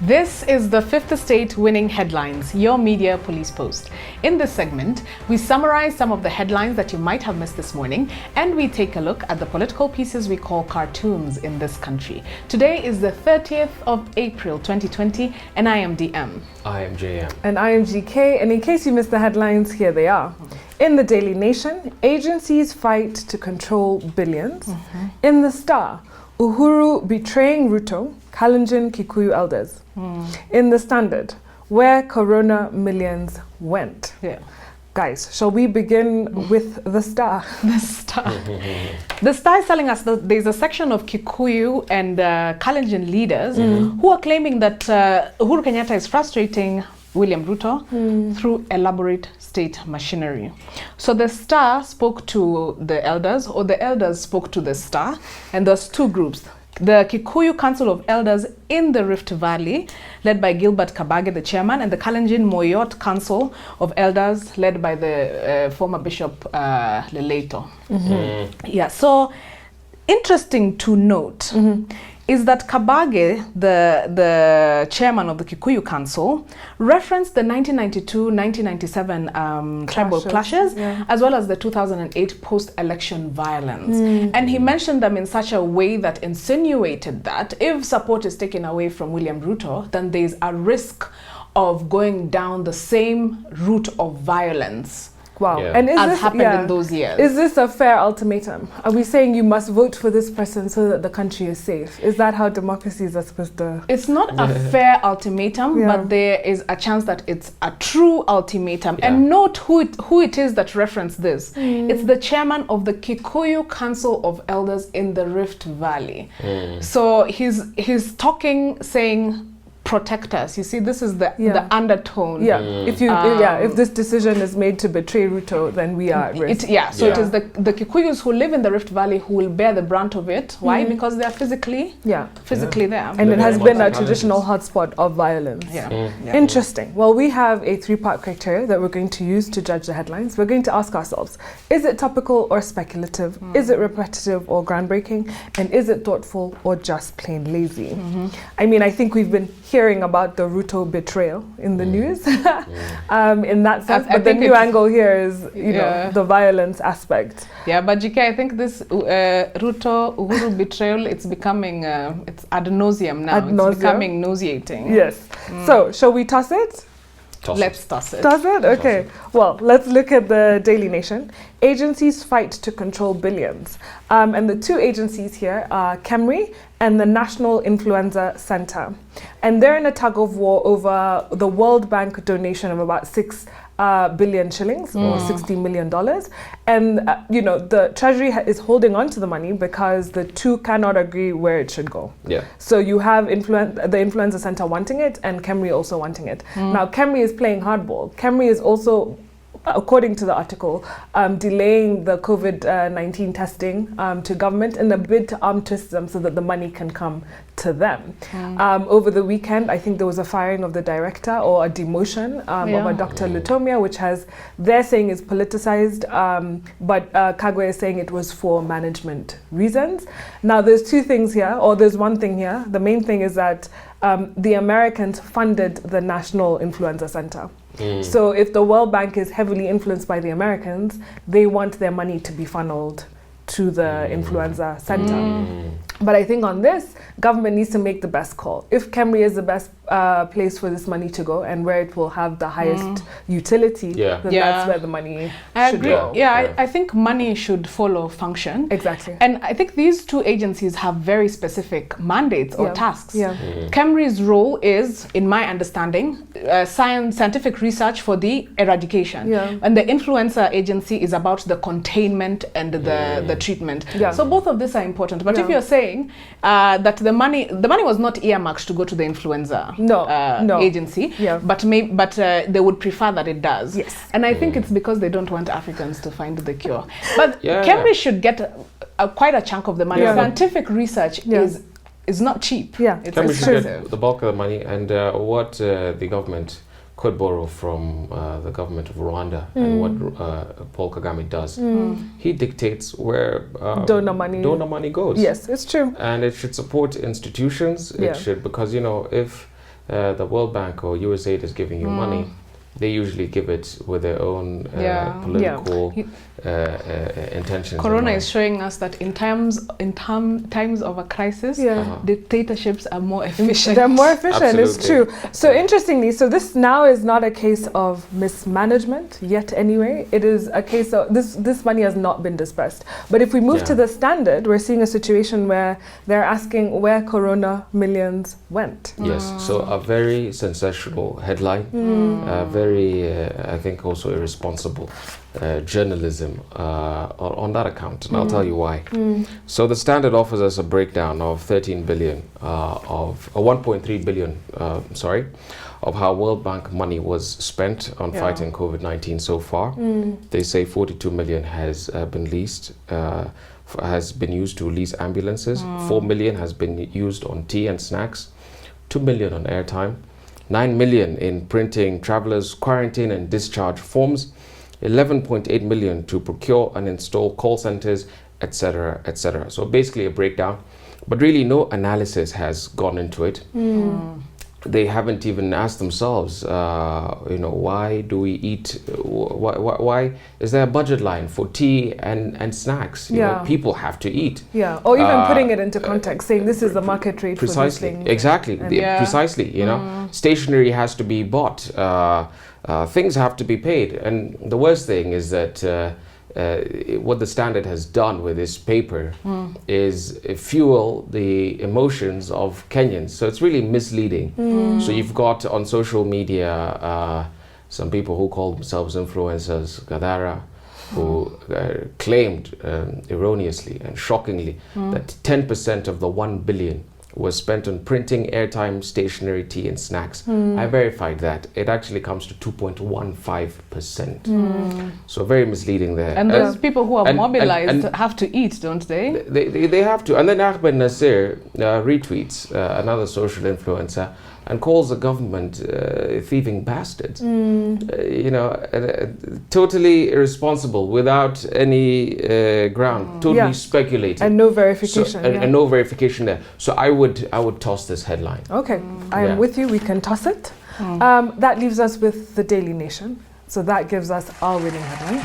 This is the Fifth Estate Winning Headlines, your media police post. In this segment, we summarize some of the headlines that you might have missed this morning, and we take a look at the political pieces we call cartoons in this country. Today is the 30th of April 2020, and I am DM. I am JM. And I am GK, and in case you missed the headlines, here they are. In the Daily Nation, agencies fight to control billions. In the Star, Uhuru betraying Ruto, Kalenjin Kikuyu elders. In the Standard, where Corona millions went. Yeah. Guys, shall we begin with the Star? The Star. The Star is telling us that there's a section of Kikuyu and Kalenjin leaders who are claiming that Uhuru Kenyatta is frustrating William Ruto through elaborate state machinery. So the Star spoke to the elders, or the elders spoke to the Star, and there's two groups. The Kikuyu Council of Elders in the Rift Valley, led by Gilbert Kabage, the chairman, and the Kalenjin Moyot Council of Elders, led by the former Bishop Leleito. Yeah, so interesting to note is that Kabage, the chairman of the Kikuyu Council, referenced the 1992-1997 tribal clashes, as well as the 2008 post-election violence. And he mentioned them in such a way that insinuated that if support is taken away from William Ruto, then there's a risk of going down the same route of violence. Wow. Yeah. And As happened in those years. Is this a fair ultimatum? Are we saying you must vote for this person so that the country is safe? Is that how democracies are supposed to? It's not a fair ultimatum, but there is a chance that it's a true ultimatum. And note who it is that referenced this. It's the chairman of the Kikuyu Council of Elders in the Rift Valley. So he's talking, saying, protect us. You see, this is the undertone. Yeah. If this decision is made to betray Ruto, then we are at risk. It is the Kikuyus who live in the Rift Valley who will bear the brunt of it. Why? Because they are physically there. And it has been a traditional hotspot of violence. Interesting. Well, we have a three-part criteria that we're going to use to judge the headlines. We're going to ask ourselves, is it topical or speculative? Is it repetitive or groundbreaking? And is it thoughtful or just plain lazy? I mean, I think we've been hearing about the Ruto betrayal in the news in that sense, but the new angle here is, you know, the violence aspect. Yeah, but GK, I think this Uhuru betrayal, it's becoming, it's ad nauseum now. It's becoming nauseating. Yes. So, shall we toss it? Let's toss it. Toss it? Okay. Well, let's look at the Daily Nation. Agencies fight to control billions. And the two agencies here are KEMRI and the National Influenza Center. And they're in a tug of war over the World Bank donation of about 6 billion shillings or $60 million. And, you know, the Treasury is holding on to the money because the two cannot agree where it should go. Yeah. So you have the Influenza Center wanting it and KEMRI also wanting it. Now, KEMRI is playing hardball. KEMRI is also, according to the article, delaying the COVID-19 testing to government in a bid to arm twist them so that the money can come to them. Over the weekend, I think there was a firing of the director or a demotion of a Dr. Lutomia, which they're saying is politicized, but Kagwe is saying it was for management reasons. Now, there's two things here, or there's one thing here. The main thing is that the Americans funded the National Influenza Center. So if the World Bank is heavily influenced by the Americans, they want their money to be funneled to the influenza center. But I think on this, government needs to make the best call. If KEMRI is the best place for this money to go and where it will have the highest utility, then that's where the money should go. I think money should follow function. Exactly. And I think these two agencies have very specific mandates or tasks. KEMRI's role is, in my understanding, scientific research for the eradication. And the influenza agency is about the containment and the treatment. So both of these are important. But if you're saying that the money was not earmarked to go to the influenza agency, but they would prefer that it does. And I think it's because they don't want Africans to find the cure. But KEMRI should get quite a chunk of the money. Scientific research is not cheap. It's KEMRI should get the bulk of the money, and what the government could borrow from the government of Rwanda and what Paul Kagame does. He dictates where donor money goes. Yes, it's true. And it should support institutions. It should, because, you know, if the World Bank or USAID is giving you money, they usually give it with their own political intentions. Corona is showing us that in times of a crisis, dictatorships are more efficient. They're more efficient. Absolutely. It's true. So interestingly, so this now is not a case of mismanagement yet. Anyway, it is a case of this money has not been dispersed. But if we move to the Standard, we're seeing a situation where they're asking where Corona millions went. Yes. So a very sensational headline. Very, I think, also irresponsible journalism on that account, and I'll tell you why. So the Standard offers us a breakdown of 13 billion, of 1.3 billion, of how World Bank money was spent on fighting COVID-19 so far. They say 42 million has been leased, has been used to lease ambulances. 4 million has been used on tea and snacks. 2 million on airtime. 9 million in printing travelers' quarantine and discharge forms, 11.8 million to procure and install call centers, etc., etc. So basically a breakdown, but really no analysis has gone into it. They haven't even asked themselves, why do we eat? Why is there a budget line for tea and snacks? You know, people have to eat. Yeah, or even putting it into context, saying this is the market rate for these things. Exactly, precisely. You know, stationery has to be bought. Things have to be paid, and the worst thing is that. What the Standard has done with this paper is fuel the emotions of Kenyans. So it's really misleading. So you've got on social media some people who call themselves influencers, Gadara, who claimed erroneously and shockingly that 10% of the 1 billion was spent on printing, airtime, stationery, tea and snacks. I verified that. It actually comes to 2.15%. So very misleading there. And those people who are mobilized have to eat, don't they? They have to. And then Ahmed Nasir retweets another social influencer and calls the government thieving bastards. Totally irresponsible, without any ground, totally speculating. And no verification. So, and no verification there. So I would toss this headline. Okay, I am with you, we can toss it. That leaves us with the Daily Nation. So that gives us our winning headline.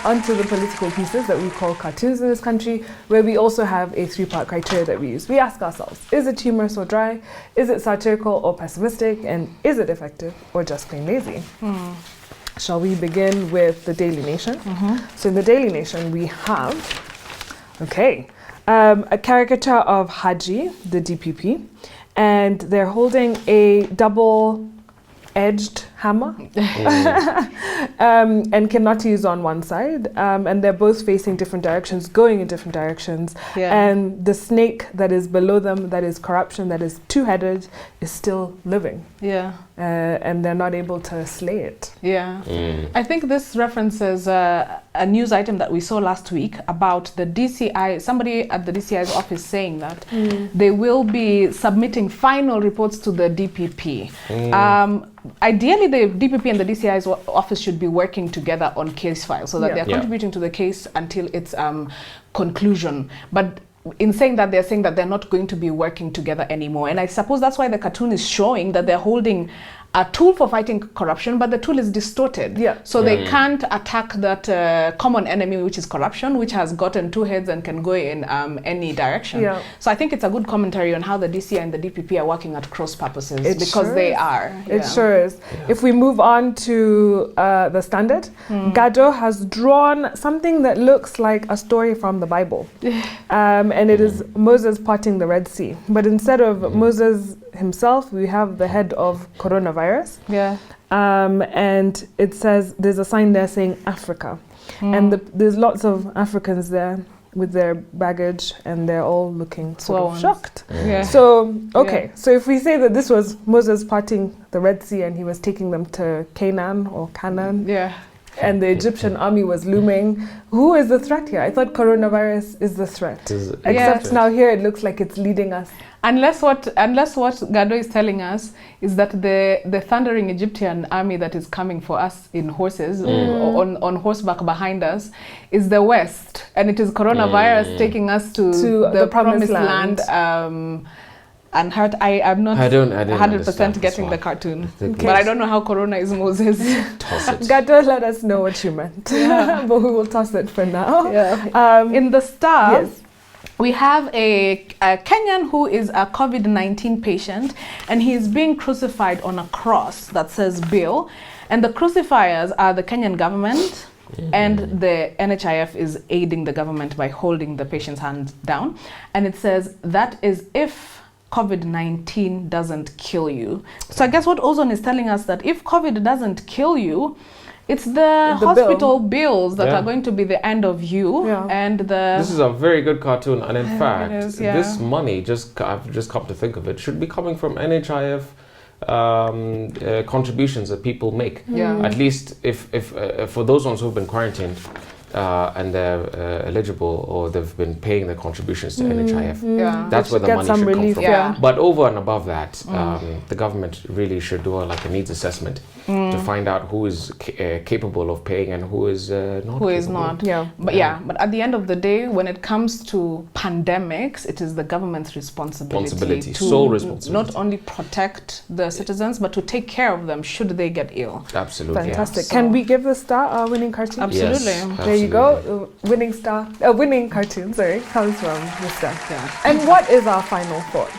Onto the political pieces that we call cartoons in this country, where we also have a 3-part criteria that we use. We ask ourselves, is it humorous or dry? Is it satirical or pessimistic? And is it effective or just plain lazy? Shall we begin with the Daily Nation? So in the Daily Nation, we have, a caricature of Haji, the DPP, and they're holding a double-edged hammer and Kenati is on one side, and they're both facing different directions, going in different directions, and the snake that is below them, that is corruption, that is two-headed, is still living, and they're not able to slay it. I think this references a news item that we saw last week about the DCI, somebody at the DCI's office saying that they will be submitting final reports to the DPP. Ideally, the DPP and the DCI's office should be working together on case files so that they're contributing to the case until its conclusion. But in saying that, they're saying that they're not going to be working together anymore. And I suppose that's why the cartoon is showing that they're holding a tool for fighting corruption, but the tool is distorted. So they can't attack that common enemy, which is corruption, which has gotten two heads and can go in any direction. So I think it's a good commentary on how the DCI and the DPP are working at cross purposes, because they are. It sure is. If we move on to the Standard, Gado has drawn something that looks like a story from the Bible. And it is Moses parting the Red Sea. But instead of Moses himself, we have the head of coronavirus. And it says, there's a sign there saying Africa. And there's lots of Africans there with their baggage, and they're all looking sort of shocked. So, so if we say that this was Moses parting the Red Sea and he was taking them to Canaan or Canaan, and the Egyptian army was looming, who is the threat here? I thought coronavirus is the threat. Except now here it looks like it's leading us. Unless what Gado is telling us is that the thundering Egyptian army that is coming for us in horses, on horseback behind us, is the West, and it is coronavirus taking us to the promised land. unhurt. I'm not I didn't 100% understand this getting one. the cartoon. Okay. But I don't know how Corona is Moses. Toss it. Gato, let us know what you meant. But we will toss it for now. In the Star, Yes. we have a Kenyan who is a COVID-19 patient, and he is being crucified on a cross that says Bill. And the crucifiers are the Kenyan government, and the NHIF is aiding the government by holding the patient's hand down. And it says that is if COVID-19 doesn't kill you. So I guess what Ozone is telling us that if COVID doesn't kill you, it's the hospital bills that are going to be the end of you. And This is a very good cartoon, and in fact, is, this money, I've just come to think of it, should be coming from NHIF contributions that people make. At least if for those ones who've been quarantined and they're eligible, or they've been paying their contributions to NHIF. That's where the money should come from. But over and above that, the government really should do a needs assessment to find out who is capable of paying and who is not. Who is not. But at the end of the day, when it comes to pandemics, it is the government's responsibility to sole responsibility, not only protect the citizens, but to take care of them should they get ill. Absolutely. Fantastic. So can we give the Star our winning cartoon? Absolutely. Yes, there you go. Winning cartoon, comes from the Star. And what is our final thought?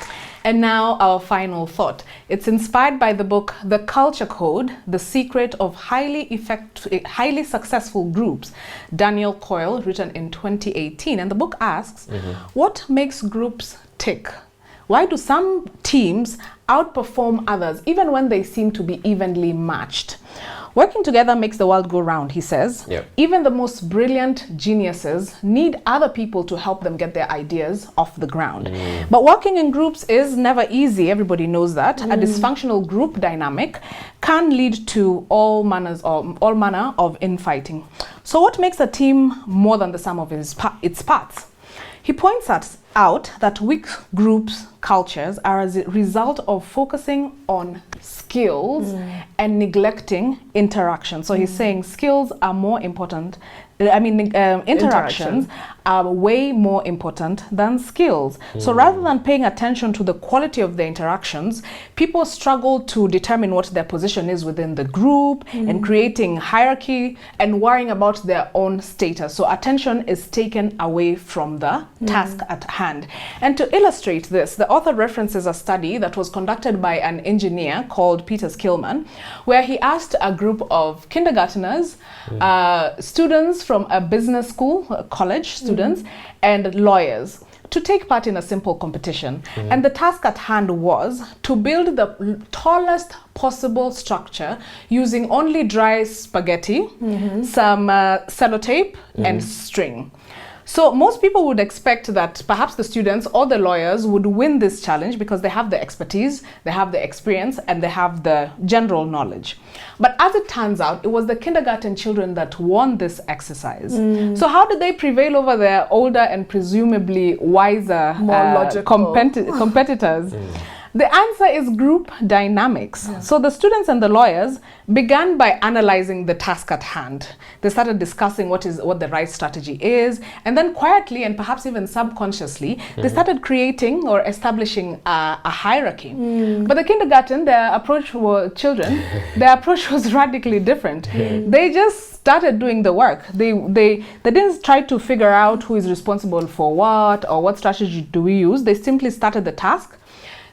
And now our final thought. It's inspired by the book The Culture Code, The Secret of Highly Successful Groups, Daniel Coyle, written in 2018. And the book asks, what makes groups tick? Why do some teams outperform others, even when they seem to be evenly matched? Working together makes the world go round, he says. Even the most brilliant geniuses need other people to help them get their ideas off the ground. But working in groups is never easy. Everybody knows that. A dysfunctional group dynamic can lead to all manner of infighting. So what makes a team more than the sum of its parts? He points out that weak groups cultures are as a result of focusing on skills and neglecting interaction. So he's saying skills are more important. Interactions are way more important than skills. So rather than paying attention to the quality of the interactions, people struggle to determine what their position is within the group and creating hierarchy and worrying about their own status. So attention is taken away from the task at hand. And to illustrate this, the author references a study that was conducted by an engineer called Peter Skillman, where he asked a group of kindergarteners, students from a business school, college students, and lawyers to take part in a simple competition. And the task at hand was to build the tallest possible structure using only dry spaghetti, some sellotape, and string. So most people would expect that perhaps the students or the lawyers would win this challenge because they have the expertise, they have the experience, and they have the general knowledge. But as it turns out, it was the kindergarten children that won this exercise. So how did they prevail over their older and presumably wiser, more logical competitors? The answer is group dynamics. So the students and the lawyers began by analyzing the task at hand. They started discussing what the right strategy is, and then quietly and perhaps even subconsciously, they started creating or establishing a hierarchy. But the kindergarten, their approach was radically different. They just started doing the work. They didn't try to figure out who is responsible for what or what strategy do we use. They simply started the task.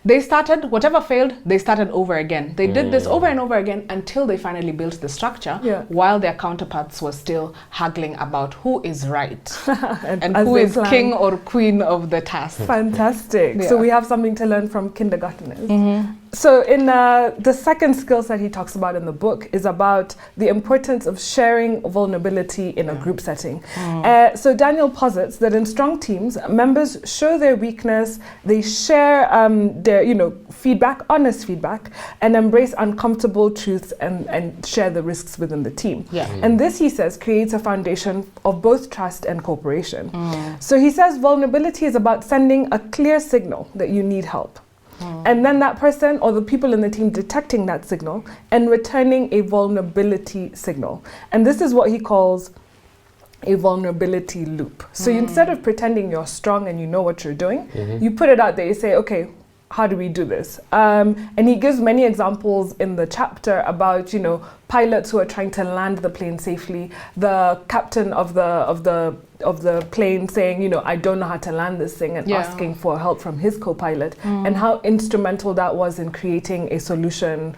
They started, whatever failed, they started over again. They did this over and over again until they finally built the structure, while their counterparts were still haggling about who is right and who is king or queen of the task. Fantastic. So we have something to learn from kindergarteners. So in the second skills that he talks about in the book is about the importance of sharing vulnerability in a group setting. So Daniel posits that in strong teams, members show their weakness, they share their feedback, honest feedback, and embrace uncomfortable truths and share the risks within the team. And this, he says, creates a foundation of both trust and cooperation. So he says vulnerability is about sending a clear signal that you need help. And then that person or the people in the team detecting that signal and returning a vulnerability signal. And this is what he calls a vulnerability loop. So instead of pretending you're strong and you know what you're doing, you put it out there, you say, okay, how do we do this? And he gives many examples in the chapter about, you know, pilots who are trying to land the plane safely, the captain of the plane saying, you know, I don't know how to land this thing, and asking for help from his co-pilot, and how instrumental that was in creating a solution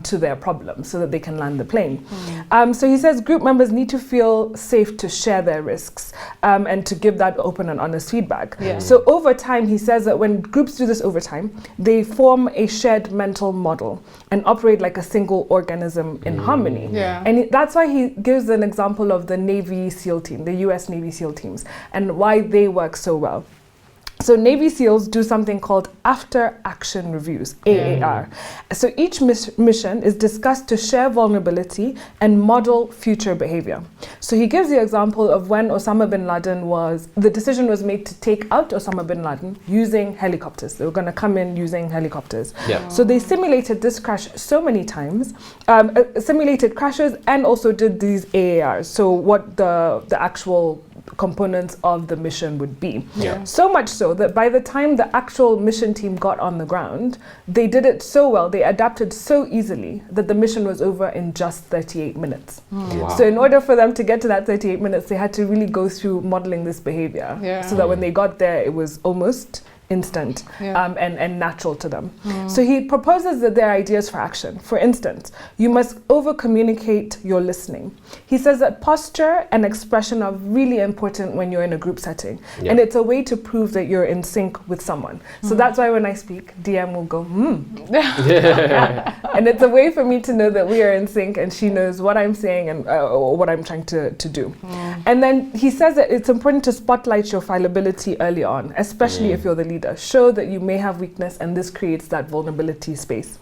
to their problem so that they can land the plane. So he says group members need to feel safe to share their risks and to give that open and honest feedback. So over time, he says that when groups do this over time, they form a shared mental model and operate like a single organism in harmony. And that's why he gives an example of the Navy SEAL team, the US Navy SEAL teams, and why they work so well. So Navy SEALs do something called after action reviews, AAR. So each mission is discussed to share vulnerability and model future behavior. So he gives the example of when Osama bin Laden the decision was made to take out Osama bin Laden using helicopters. They were going to come in using helicopters. So they simulated this crash so many times, simulated crashes, and also did these AARs. So what the actual components of the mission would be. So much so that by the time the actual mission team got on the ground, they did it so well, they adapted so easily that the mission was over in just 38 minutes. So in order for them to get to that 38 minutes, they had to really go through modeling this behavior so that when they got there, it was almost instant and natural to them. So he proposes that there are ideas for action. For instance, you must over-communicate your listening. He says that posture and expression are really important when you're in a group setting. And it's a way to prove that you're in sync with someone. So that's why when I speak, DM will go, And it's a way for me to know that we are in sync and she knows what I'm saying and what I'm trying to do. And then he says that it's important to spotlight your fallibility early on, especially if you're the leader. Show that you may have weakness, and this creates that vulnerability space.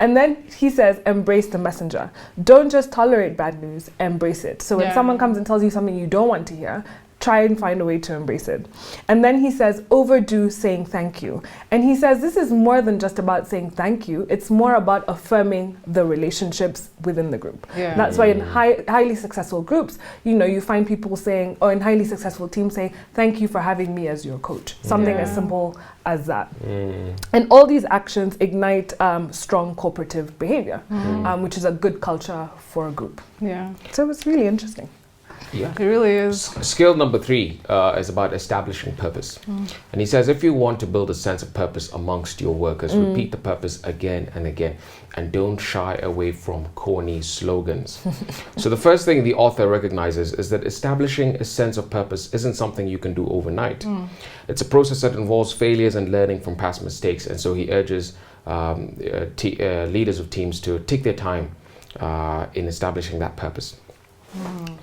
And then he says, embrace the messenger. Don't just tolerate bad news, embrace it. So when someone comes and tells you something you don't want to hear, try and find a way to embrace it. And then he says, overdo saying thank you. And he says this is more than just about saying thank you. It's more about affirming the relationships within the group. That's why in highly successful groups, you know, you find people saying, or in highly successful teams saying, thank you for having me as your coach. Something as simple as that. And all these actions ignite strong cooperative behavior, which is a good culture for a group. So it's really interesting. It really is. Skill number 3 is about establishing purpose. And he says, if you want to build a sense of purpose amongst your workers, repeat the purpose again and again, and don't shy away from corny slogans. So the first thing the author recognizes is that establishing a sense of purpose isn't something you can do overnight. It's a process that involves failures and learning from past mistakes. And so he urges leaders of teams to take their time in establishing that purpose.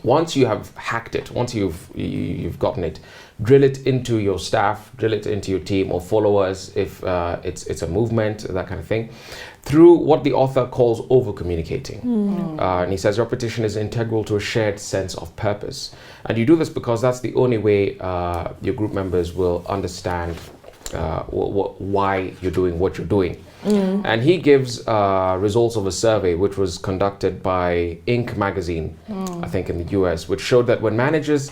Once you have hacked it, once you've gotten it, drill it into your staff, drill it into your team or followers if it's a movement, that kind of thing, through what the author calls over-communicating. And he says repetition is integral to a shared sense of purpose. And you do this because that's the only way your group members will understand why you're doing what you're doing. And he gives results of a survey which was conducted by Inc. magazine, I think in the US, which showed that when managers,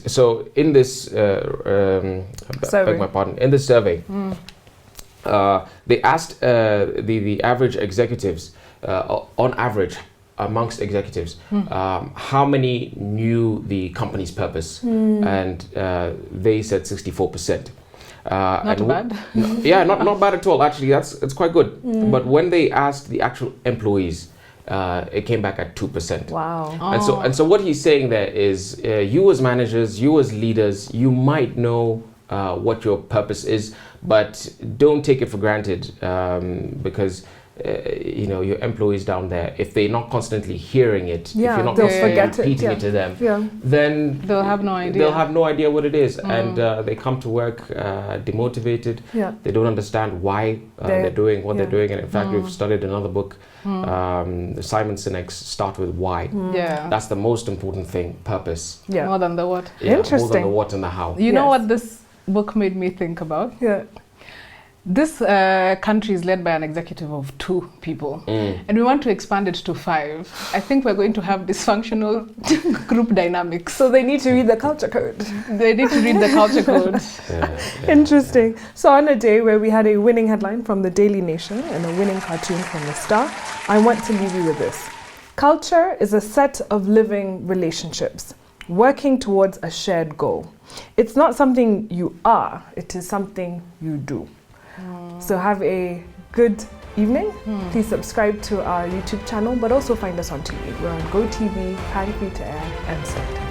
so in this, beg my pardon, in this survey, they asked the average executives, on average, amongst executives, how many knew the company's purpose, and they said 64%. Not bad. Not bad at all. Actually, it's quite good. But when they asked the actual employees, it came back at 2%. Wow. And so what he's saying there is, you as managers, you as leaders, you might know what your purpose is, but don't take it for granted, because you know, your employees down there, if they're not constantly hearing it, if you're not constantly repeating it to them, then they'll have no idea. They'll have no idea what it is, and they come to work demotivated. They don't understand why they're doing what they're doing. And in fact, we've studied another book, Simon Sinek's Start With Why. That's the most important thing, purpose. More than the what. Interesting. More than the what and the how. You know what this book made me think about? This country is led by an executive of 2 people, and we want to expand it to 5. I think we're going to have dysfunctional group dynamics. So they need to read the culture code. They need to read the culture code. Interesting. So on a day where we had a winning headline from the Daily Nation and a winning cartoon from the Star, I want to leave you with this. Culture is a set of living relationships, working towards a shared goal. It's not something you are, it is something you do. So have a good evening. Please subscribe to our YouTube channel, but also find us on TV. We're on GoTV, Pan Free to Air, and Sort.